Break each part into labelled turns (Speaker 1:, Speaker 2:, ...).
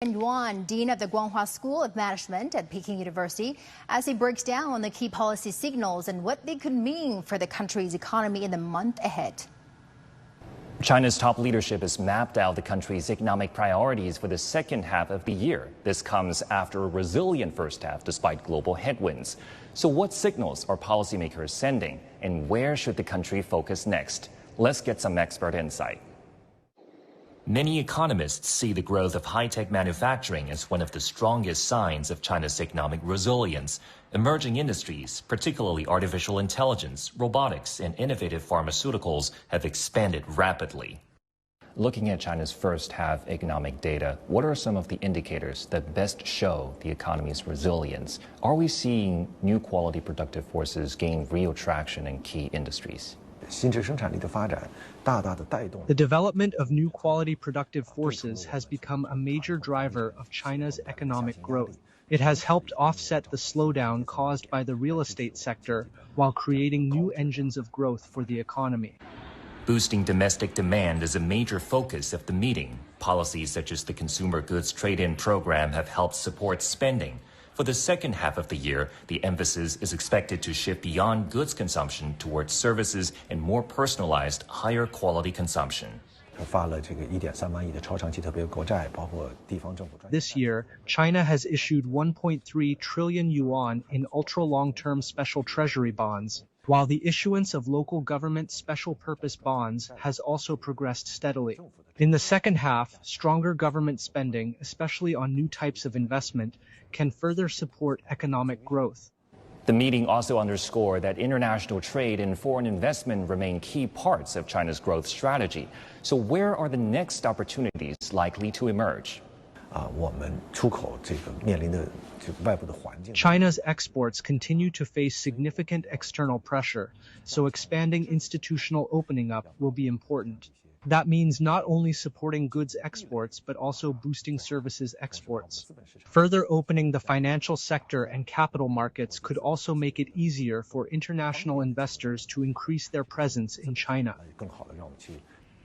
Speaker 1: Tian Xuan, Dean of the Guanghua School of Management at Peking University, as he breaks down the key policy signals and what they could mean for the country's economy in the month ahead.
Speaker 2: China's top leadership has mapped out the country's economic priorities for the second half of the year. This comes after a resilient first half despite global headwinds. So what signals are policymakers sending, and where should the country focus next? Let's get some expert insight.
Speaker 3: Many economists see the growth of high-tech manufacturing as one of the strongest signs of China's economic resilience. Emerging industries, particularly artificial intelligence, robotics, and innovative pharmaceuticals, have expanded rapidly.
Speaker 2: Looking at China's first half economic data, what are some of the indicators that best show the economy's resilience? Are we seeing new quality productive forces gain real traction in key industries?
Speaker 4: The development of new quality productive forces has become a major driver of China's economic growth. It has helped offset the slowdown caused by the real estate sector while creating new engines of growth for the economy.
Speaker 3: Boosting domestic demand is a major focus of the meeting. Policies such as the Consumer Goods Trade-in Program have helped support spending. For the second half of the year, the emphasis is expected to shift beyond goods consumption towards services and more personalized, higher quality consumption.
Speaker 4: This year, China has issued 1.3 trillion yuan in ultra-long-term special treasury bonds, while the issuance of local government special purpose bonds has also progressed steadily. In the second half, stronger government spending, especially on new types of investment, can further support economic growth.
Speaker 2: The meeting also underscored that international trade and foreign investment remain key parts of China's growth strategy. So where are the next opportunities likely to emerge?
Speaker 4: China's exports continue to face significant external pressure, so expanding institutional opening up will be important. That means not only supporting goods exports, but also boosting services exports. Further opening the financial sector and capital markets could also make it easier for international investors to increase their presence in China.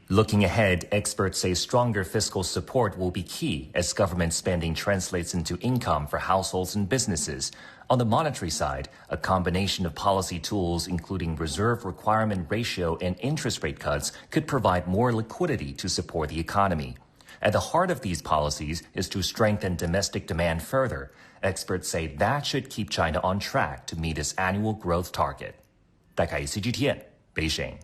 Speaker 3: Looking ahead, experts say stronger fiscal support will be key as government spending translates into income for households and businesses. On the monetary side, a combination of policy tools, including reserve requirement ratio and interest rate cuts, could provide more liquidity to support the economy. At the heart of these policies is to strengthen domestic demand further. Experts say that should keep China on track to meet its annual growth target. 戴凯 CGTN 北京